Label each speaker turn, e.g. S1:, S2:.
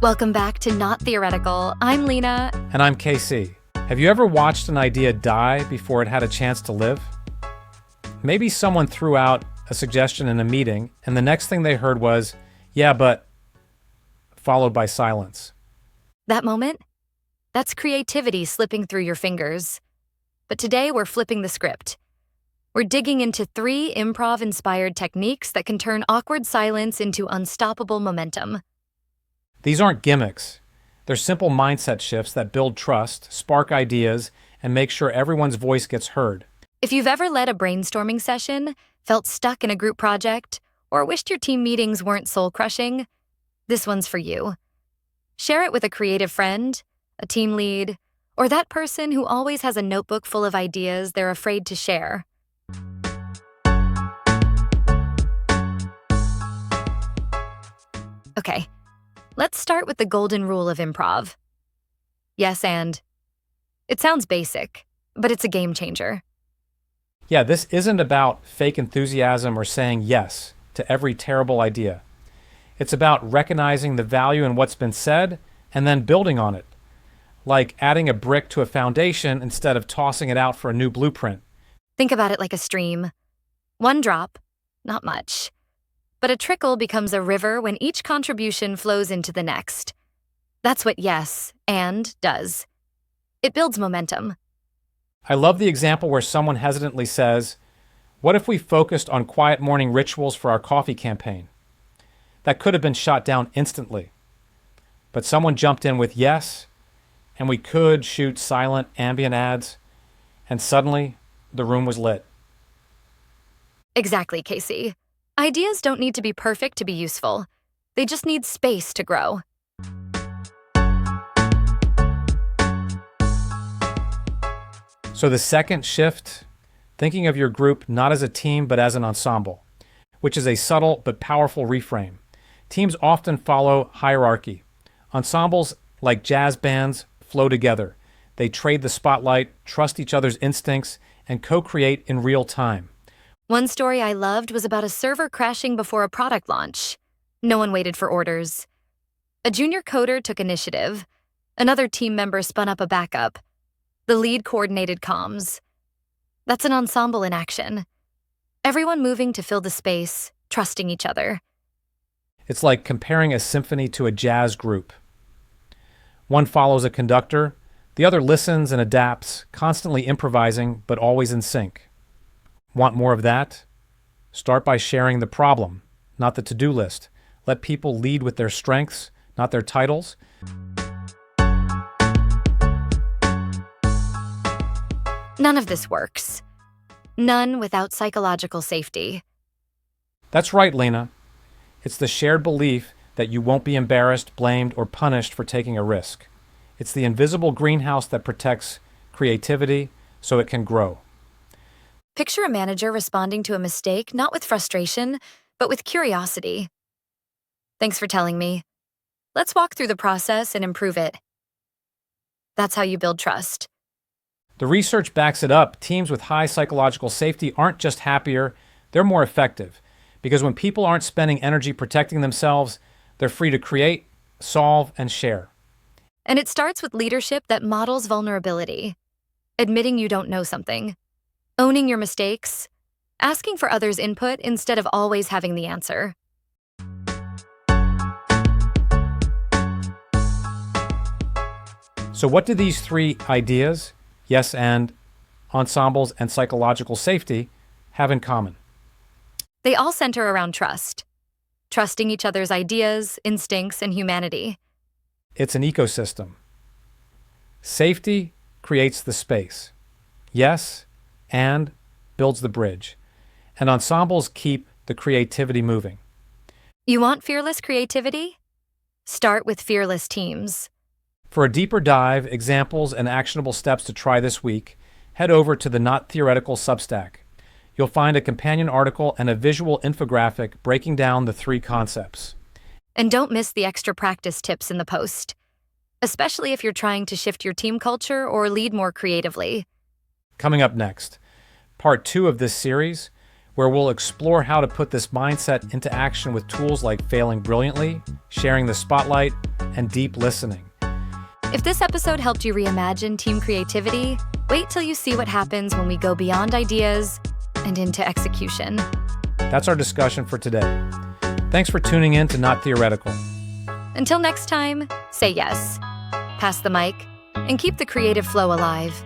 S1: Welcome back to Not Theoretical. I'm Lena.
S2: And I'm KC. Have you ever watched an idea die before it had a chance to live? Maybe someone threw out a suggestion in a meeting, and the next thing they heard was, "Yeah, but," followed by silence.
S1: That moment? That's creativity slipping through your fingers. But today we're flipping the script. We're digging into 3 improv-inspired techniques that can turn awkward silence into unstoppable momentum.
S2: These aren't gimmicks. They're simple mindset shifts that build trust, spark ideas, and make sure everyone's voice gets heard.
S1: If you've ever led a brainstorming session, felt stuck in a group project, or wished your team meetings weren't soul-crushing, this one's for you. Share it with a creative friend, a team lead, or that person who always has a notebook full of ideas they're afraid to share. Okay, let's start with the golden rule of improv. Yes, and. It sounds basic, but it's a game changer.
S2: Yeah, this isn't about fake enthusiasm or saying yes to every terrible idea. It's about recognizing the value in what's been said and then building on it, like adding a brick to a foundation instead of tossing it out for a new blueprint.
S1: Think about it like a stream. One drop, not much. But a trickle becomes a river when each contribution flows into the next. That's what yes and does. It builds momentum.
S2: I love the example where someone hesitantly says, "What if we focused on quiet morning rituals for our coffee campaign?" That could have been shot down instantly. But someone jumped in with yes, and we could shoot silent ambient ads, and suddenly the room was lit.
S1: Exactly, Casey. Ideas don't need to be perfect to be useful. They just need space to grow.
S2: So the second shift, thinking of your group not as a team but as an ensemble, which is a subtle but powerful reframe. Teams often follow hierarchy. Ensembles, like jazz bands, flow together. They trade the spotlight, trust each other's instincts, and co-create in real time.
S1: One story I loved was about a server crashing before a product launch. No one waited for orders. A junior coder took initiative. Another team member spun up a backup. The lead coordinated comms. That's an ensemble in action. Everyone moving to fill the space, trusting each other.
S2: It's like comparing a symphony to a jazz group. One follows a conductor, the other listens and adapts, constantly improvising, but always in sync. Want more of that? Start by sharing the problem, not the to-do list. Let people lead with their strengths, not their titles.
S1: None of this works. None without psychological safety.
S2: That's right, Lena. It's the shared belief that you won't be embarrassed, blamed, or punished for taking a risk. It's the invisible greenhouse that protects creativity so it can grow.
S1: Picture a manager responding to a mistake not with frustration, but with curiosity. Thanks for telling me. Let's walk through the process and improve it. That's how you build trust.
S2: The research backs it up. Teams with high psychological safety aren't just happier, they're more effective. Because when people aren't spending energy protecting themselves, they're free to create, solve, and share.
S1: And it starts with leadership that models vulnerability. Admitting you don't know something. Owning your mistakes. Asking for others' input instead of always having the answer.
S2: So what do these 3 ideas, yes and, ensembles, and psychological safety, have in common?
S1: They all center around trust. Trusting each other's ideas, instincts, and humanity.
S2: It's an ecosystem. Safety creates the space. Yes and builds the bridge. And ensembles keep the creativity moving.
S1: You want fearless creativity? Start with fearless teams.
S2: For a deeper dive, examples, and actionable steps to try this week, head over to the Not Theoretical Substack. You'll find a companion article and a visual infographic breaking down the 3 concepts.
S1: And don't miss the extra practice tips in the post, especially if you're trying to shift your team culture or lead more creatively.
S2: Coming up next, part 2 of this series, where we'll explore how to put this mindset into action with tools like failing brilliantly, sharing the spotlight, and deep listening.
S1: If this episode helped you reimagine team creativity, wait till you see what happens when we go beyond ideas and into execution.
S2: That's our discussion for today. Thanks for tuning in to Not Theoretical.
S1: Until next time, say yes, pass the mic, and keep the creative flow alive.